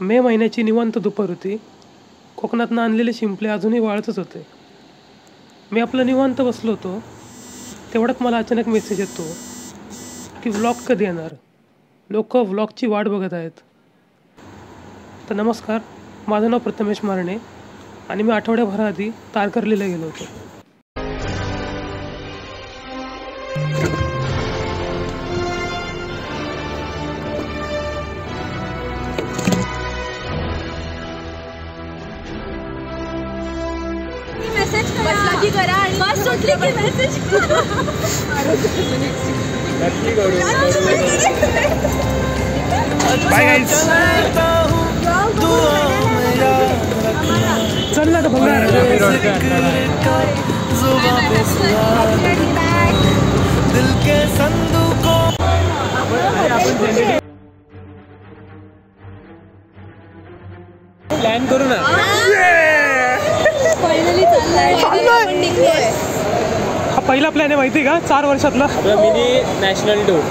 मे महिन्याची निवांत दुपार होती. कोकणातनं आणलेले शिंपले अजूनही वाळतच होते. मी आपलं निवांत बसलो होतो, तेवढ्यात मला अचानक मेसेज येतो की व्लॉग कधी येणार. लोक व्लॉगची वाट बघत आहेत. तर नमस्कार, माझं नाव प्रथमेश मारणे आणि मी आठवड्याभराआधी तारकर्लीला गेलो होतो. Bye guys. चल ना भंगार. दिल के संदूकों प्लॅन करू ना. फायनली चाललाय. हा पहिला प्लॅन आहे माहिती का, 4 वर्षातला मिनी नॅशनल टूर.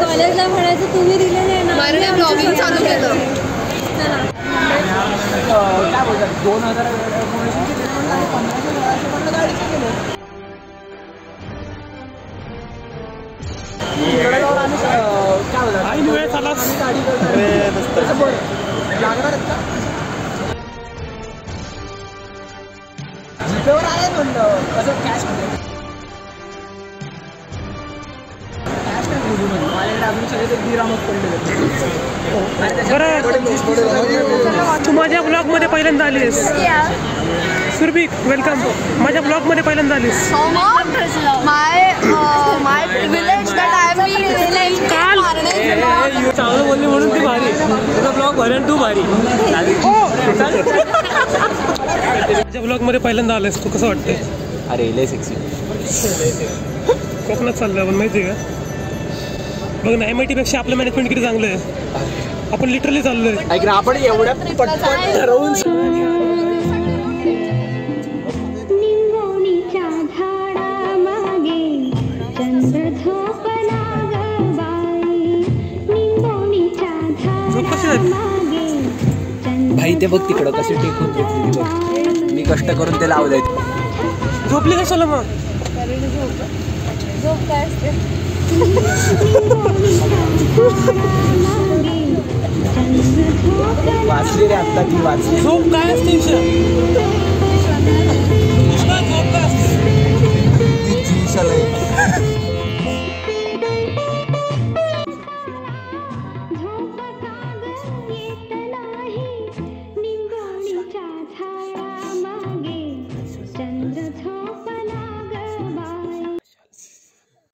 कॉलेजला म्हणायचं तुम्ही दिले नाही ना, मला ब्लॉगिंग चालू केलं. काय बोलतात 2000 तू माझ्या ब्लॉग मध्ये पहिल्यांदा आलीस. सुरभी वेलकम. माझ्या ब्लॉग मध्ये पहिल्यांदा आलीस. चांगलं बोलली म्हणून ती भारी. तुझा ब्लॉग भरेन तू भारी. माझ्या ब्लॉग मध्ये पहिल्यांदा आलास तू, कसं वाटतंय? अरे लय सेक्सी. कोकणात चाललं आपण माहिती आहे का. बघ ना, MIT पेक्षा आपलं मॅनेजमेंट किती चांगलं आहे. आपण लिटरली चाललोय. ऐक ना, आपण एवढ्या पटपट ठरवून भाई ते बघ तिकडं कशी टेकून घेतली ती बघ. मी कष्ट करून ते लावलंय. झोपली कशाला मग? झोप काय असते? वाचली रे आत्ता ती वाचली. झोप काय असते?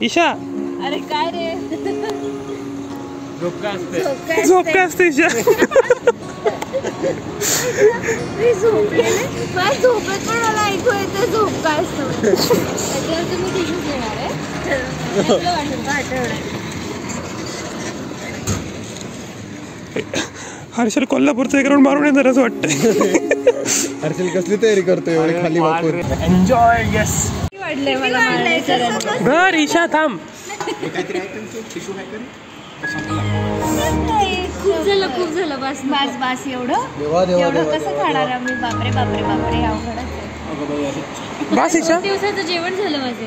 ईशा, अरे काय रे, झोप काय असते? झोप काय असते ईशा? मी झोपलेले. मला झोपेत पण मला ऐकू येते झोप काय असतं. त्याच्यावर तुम्ही टिश्यूज घेणार आहे. हर्षल कोल्हापूरचं एक राऊंड मारून येणार असं वाटतंय. हर्षल कसली तयारी करतोय एवढी खाली वाकून. एन्जॉय. येस. वाटलंय मला. घर ईशा थांब. खूप झालं बस बस बस. एवढं कसं खाणार आम्ही? बापरे बापरे बापरे, अवघडच. बस ईशा. दिवसाचं जेवण झालं माझं.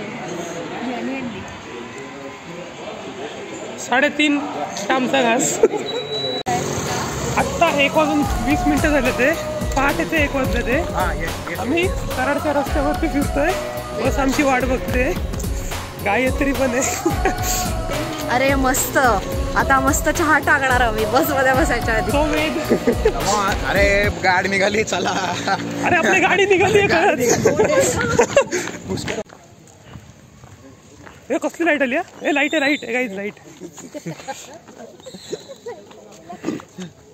3:30 आमचा घास. आत्ता 1:20 झाले ते. पहाटेचे 1 वाजले ते. आम्ही कराडच्या रस्त्यावरती फिरतोय. बस आमची वाट बघते. गायत्री पण आहे. अरे मस्त. आता मस्त चहा टाकणार आम्ही बस मध्ये बसायच्या आधी. अरे गाडी निघाली, चला. अरे आपली गाडी निघाली. हे कसली लाईट आली? लाईट आहे, लाईट आहे गाईज, लाईट.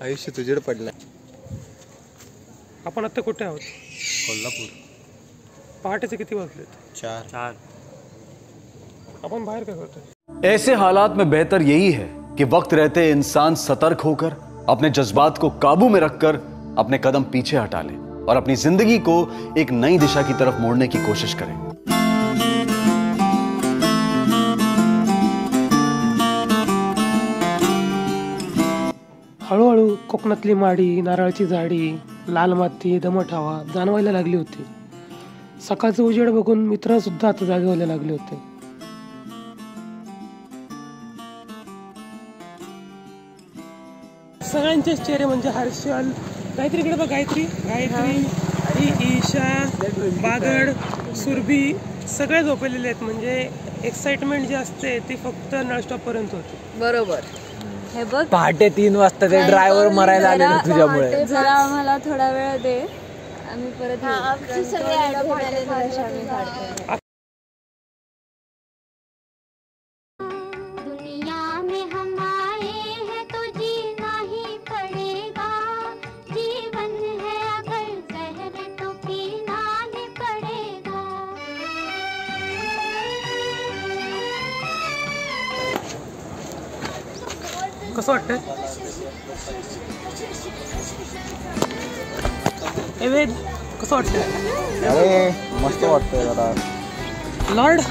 आयुष्य तुझ्याकडे पडलं. आपण आता कुठे आहोत? कोल्हापूर. पहाटेचे किती वाजलेत? 4. अपन बाहर क्या करते हैं? ऐसे हालात में बेहतर यही है कि वक्त रहते इंसान सतर्क होकर अपने जज्बात को काबू में रखकर अपने कदम पीछे हटा ले और अपनी जिंदगी को एक नई दिशा की तरफ मोड़ने की कोशिश करें। हळूहळू कोकणातली माडी, नारळाची झाडी, लाल माती, दमट हवा जाणवायला लागली होती. सकाळचं उजेड बघून मित्रसुद्धा आता जागे व्हायला लागले होते. सगळ्यांचेच चेहरे म्हणजे हर्षल, गायत्री कडे बघ, गायत्री ही ईशा, बागड, सुरभी सगळे झोपलेले आहेत. म्हणजे एक्साइटमेंट जी असते ती फक्त नळस्टॉप पर्यंत होती. बरोबर. हे बघ पहाटे 3 वाजता ते ड्रायव्हर मरायला आले ना तुझ्यामुळे. जरा आम्हाला थोडा वेळ दे, आम्ही परत आमची सगळे दुनिया में हम आए हैं तो जीना ही पड़ेगा, जीवन है अगर जहर तो पीना ही पड़ेगा. कसं वाटतंय? वेद कसं वाटतंय? अरे मस्त वाटतंय जरा. लॉर्ड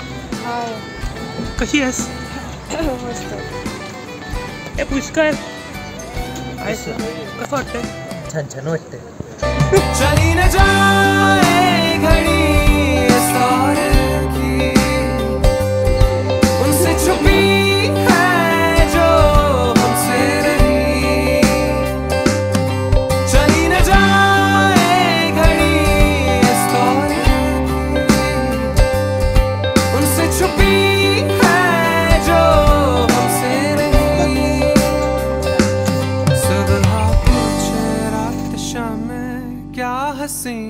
कशी आहेस? मस्त. ए पुष्कर आहेस ना? कसं वाटतंय? छान छान वाटतंय. चली न जाए घड़ी इस दौर की, उनसे छुपी है जो हमसे रही. चली न जाए घड़ी इस दौर की, उनसे छुपी है जो हमसे रही. सुबह पूछे रात शाम में क्या हंसी,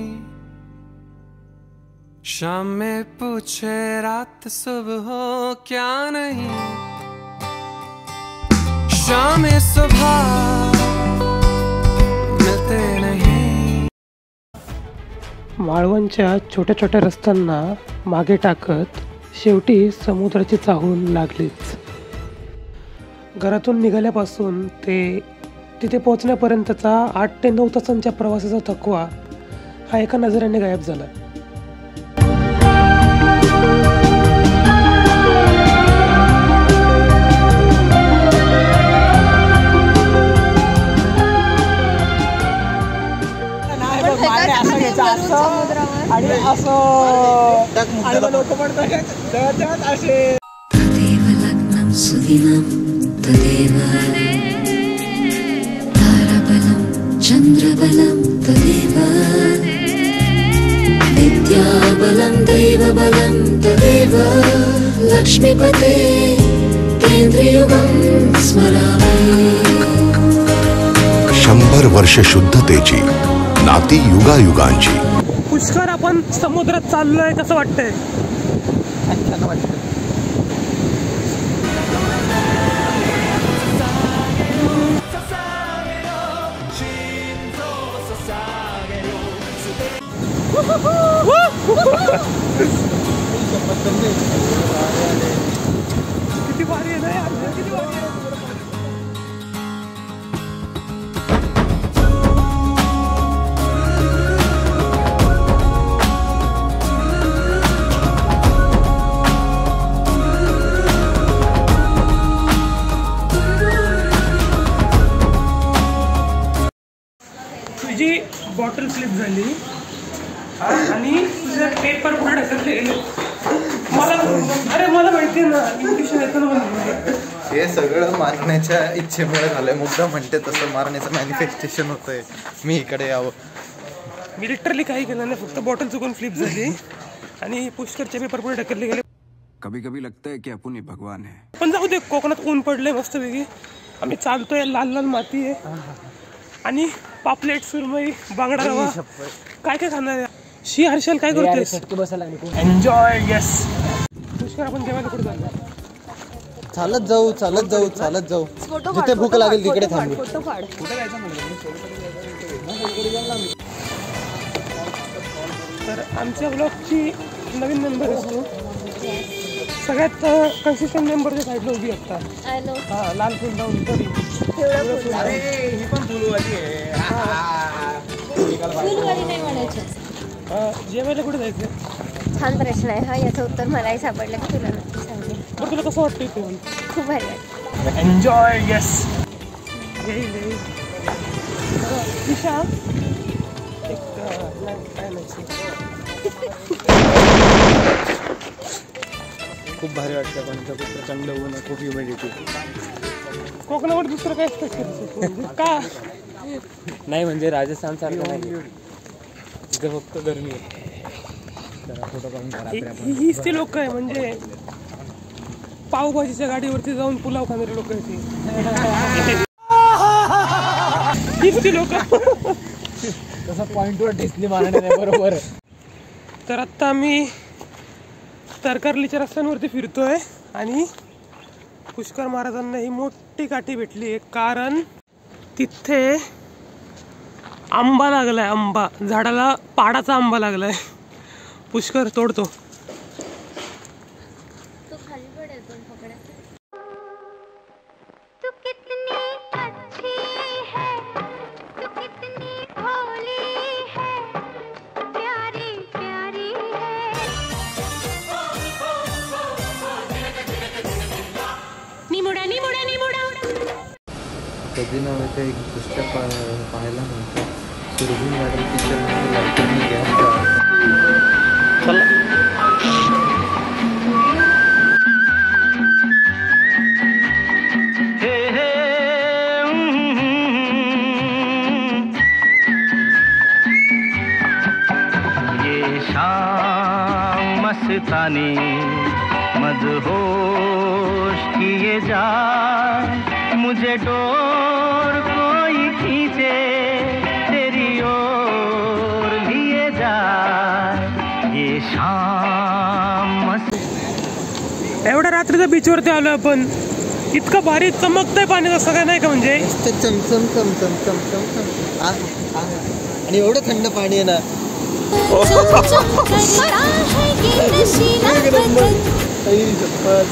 शाम में पूछे रात सुबह हो क्या नहीं, शाम में सुबह मिलते नहीं. माळवणच्या छोट्या छोट्या रस्त्यांना मागे टाकत शेवटी समुद्राची चाहूल लागलीच. घरातून निघाल्यापासून ते तिथे पोहोचण्यापर्यंतचा 8 ते 9 तासांच्या प्रवासाचा थकवा हा एका नजरेने गायब झाला. आणि असं लोक म्हणतात असे. तदेव लग्नं सुदिनं तदेव ताराबलं चन्द्रबलं तदेव विद्याबलं दैवबलं तदेव लक्ष्मीपते केंद्रयुगं स्मरामि. 100 वर्ष शुद्धतेची नाती युगायुगांची. पुष्कर आपण समुद्रात चाललोय, कसं वाटतंय? छान वाटतं. किती भारी आहे ना यार, किती भारी आहे. तुझी बॉटल स्लिप झाली आणि तुझे पेपर पुढे ढकलले गेले. मला माहिती आहे ना, इन्व्हिटेशन येतं ना मला. हे सगळं मारण्याच्या इच्छेमुळे झालंय. मुद्दा म्हणते तसं मारण्याचं मॅनिफेस्टेशन होतंय. मी इकडे यावं. मी लिटरली काही केलं नाही, फक्त बॉटल चुकून फ्लिप झाली आणि पुष्करचे पेपर पुढे ढकलले गेले. कभी कभी लगता है कि आपण ही भगवान है. पण जाऊ दे, कोकणात ऊन पडलंय मस्तपैकी. आम्ही चालतोय, लाल लाल माती आहे आणि पापलेट, सुरमई, बांगडा रवा. काय काय खाणार आहे? शी हर्षल काय करतोयस? एन्जॉय. येस. पुष्कर आपण जेवायला कुठे चाललो? चालत जाऊ चालत जाऊ चालत जाऊ, जिथे भूक लागेल तिकडे थांबू. तर आमच्या ब्लॉगची नवीन मेंबर असतो, सगळ्यात कन्सिस्टंट मेंबर साईडला उभी असतात. हा, लाल फुल लावून तरी ही पण फुलवाली आहे. जेवायला कुठे जायचं? छान प्रश्न आहे हा, याचं उत्तर मलाही सापडलं की तुला नक्की सांगेल. बरं, तुला कसं वाटतं इथे? खूप भारी वाटतं. एन्जॉय. येस. येईल येईल. ईशा एक काय नाही खूप भारी वाटतं पण इथं खूप प्रचंड ऊन आहे, खूप ह्युमिडिटी. कोकणावर दुसरं काय असतं का नाही म्हणजे राजस्थान सारखं नाही, इथं फक्त गरमी आहे. जरा फोटो काढून घ्या रात्री आपण. हीच ती लोक आहे म्हणजे पावभाजीच्या गाडीवरती जाऊन पुलाव खाणारी लोक आहेत हीच ती लोक. तसं पॉईंटवर ढेसली मारणार आहे बरोबर. तर आत्ता आम्ही तरकारलीच्या रस्त्यांवरती फिरतोय आणि पुष्कर महाराजांना ही मोठी काठी भेटली आहे कारण तिथे आंबा लागलाय. आंबा झाडाला पाडाचा आंबा लागलाय. पुष्कर तोडतो. तो खाली पडेल पण पकडायचं. तू कितनी अच्छी है, तू कितनी भोली है, प्यारी प्यारी है. निमुडा निमुडा निमुडा. कधी नव्हे ते एक पुस्तक पाहायला म्हणतो सुरभी मॅडम पिक्चरमध्ये लाईटनी गॅस ये शाम मस्तानी मदहोश किए जा, मुझे डोर कोई खींचे तेरी ओर लिए जा. ये शाम एवढ्या रात्रीच्या बीचवरती आलो आपण. इतकं भारी चमकतंय पाणी असं काय नाही का म्हणजे चमचम चमचम चमचम चम. आणि एवढं थंड पाणी आहे ना.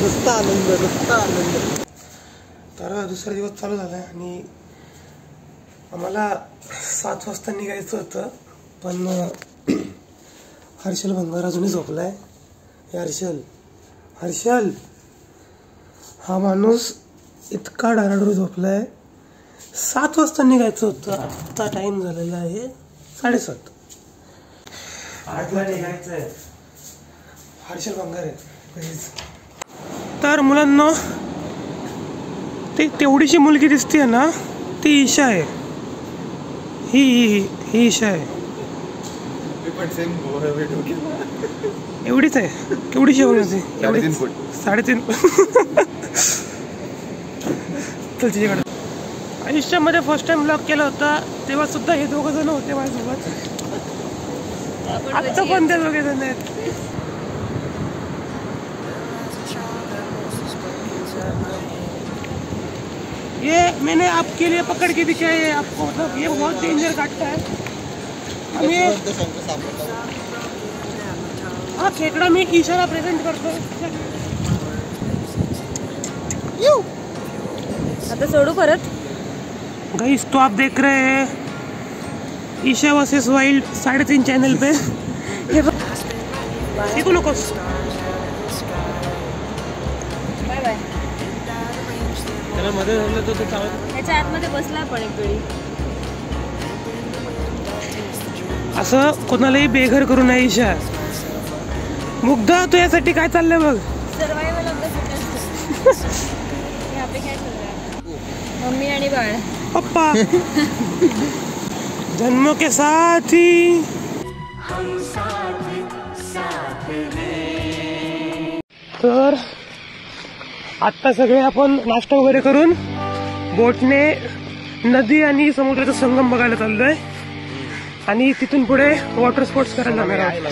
नुसता आनंद नुसता आनंद. तर दुसरा दिवस चालू झाला आणि आम्हाला 7 वाजता निघायचं होतं पण हर्षल भंगार अजूनही झोपलाय. हर्षल हर्षल हा माणूस इतका डाराडूर झोपलाय. 7 वाजता निघायचं होतं. आत्ता टाइम झालेला आहे 7:30. 8ला निघायचंय. हर्षल भंगार आहे. तर मुलांना ती तेवढीशी मुलगी दिसते ना ती ईशा आहे. ही ईशा आहे. एवढीच आहे. केवढीशी बघ 3.5 फूट. 3.5 चल तिच्याकडे. आयुष्यामध्ये फर्स्ट टाइम ब्लॉग केला होता तेव्हा सुद्धा हे 2 जण होते माझ्यासोबत. आता पण ते 2 जण आहेत. ये मैंने आपके लिए पकड़ के दिखाया है आपको. मतलब ये बहुत डेंजर काटता है. हम ये हाँ खेकड़ा में ईशारा प्रेजेंट करतो. आता सोडू परत. गाइस तो आप देख रहे हैं ईशा वर्सेस वाइल्ड 3.5 चैनल पे. देखो नकोस. Bye bye. त्याला मध्ये झालं तर तो त्याच्या आतमध्ये बसला पण एक वेळी. असं कोणालाही बेघर करू नये ईशा. मुग्धा तू यासाठी काय चाललंय बघ. Survival of the fittest. यहाँ पे क्या चल रहा है? मम्मी आणि बाळ. पप्पा जन्मों के साथ ही तर आत्ता सगळे आपण नाश्ता वगैरे करून बोटने नदी आणि समुद्राचा संगम बघायला चाललोय आणि तिथून पुढे वॉटर स्पोर्ट्स करायला जाणार आहोत.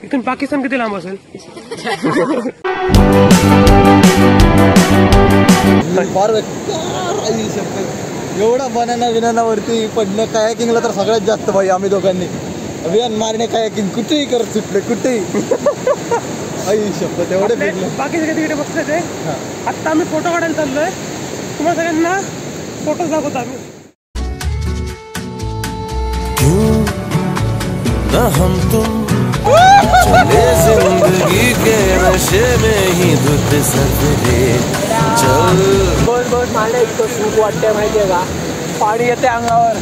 इथून पाकिस्तान किती लांब असेल. एवढा बनाना पडणं कायाकिंगला तर सगळ्यात जास्त भाई आम्ही दोघांनी. अभियान मारणे कायाकिंग कुठेही करत सुटले कुठेही. बाकी सगळे तिकडे बसले ते. आत्ता आम्ही फोटो काढायला चाललोय. तुम्हाला सगळ्यांना फोटो दाखवतो आम्ही. न हम तुम चले जिंदगी के नशे में ही धुत सफरे चल. बस मांडे इतकं सुख वाटतंय माहितीये का, पाणी येते अंगावर.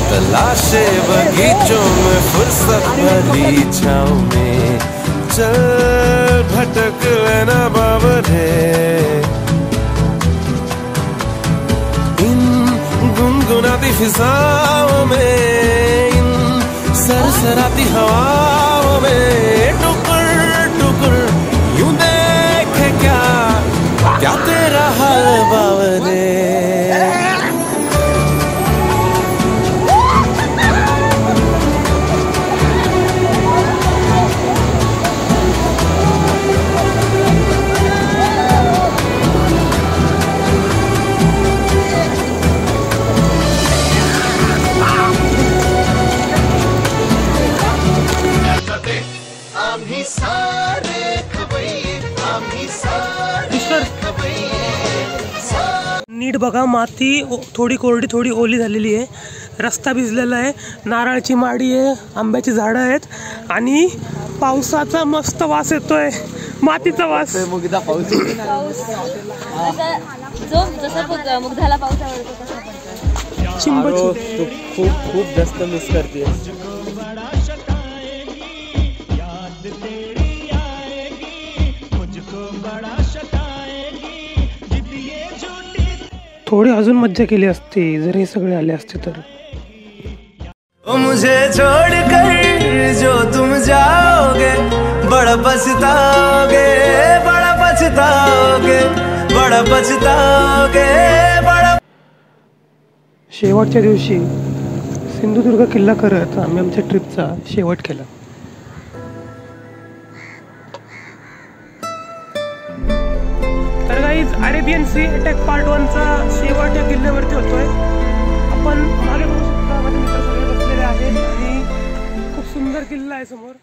तलाशे बगीचों में फुर्सत भरी छाँव में चल भटक लेना बाबरे. इन गुनगुनाती फिजाओं में, इन सरसराती हवाओं में टुकुर टुकुर यूं देखे क्या तेरा हाल बावरे. नीट बघा, माती थोडी कोरडी थोडी ओली झालेली आहे. रस्ता भिजलेला आहे. नारळाची माडी आहे, आंब्याची झाडं आहेत आणि पावसाचा मस्त वास येतोय, मातीचा वास. पाऊस जो जसा मुग्धाला पाऊस आवडतो तसा पडतो. चिंबची खूप खूप जास्त मिस करते. थोडी अजून मज्जा केली असती जर हे सगळे आले असते तर. मुझे छोड़कर जो तुम जाओगे बड़ा पछताओगे, बड़ा पछताओगे, बड़ा पछताओगे, बड़ा. शेवटच्या दिवशी सिंधुदुर्ग किल्ला करत आम्ही आमच्या ट्रिपचा शेवट केला. तर guys, Arabian sea attack part 1चा शेवट या किल्ल्यावरती होतोय. आपण मागे बघू शकता, माझे मित्र सगळे बसलेले आहेत आणि खूप सुंदर किल्ला आहे समोर.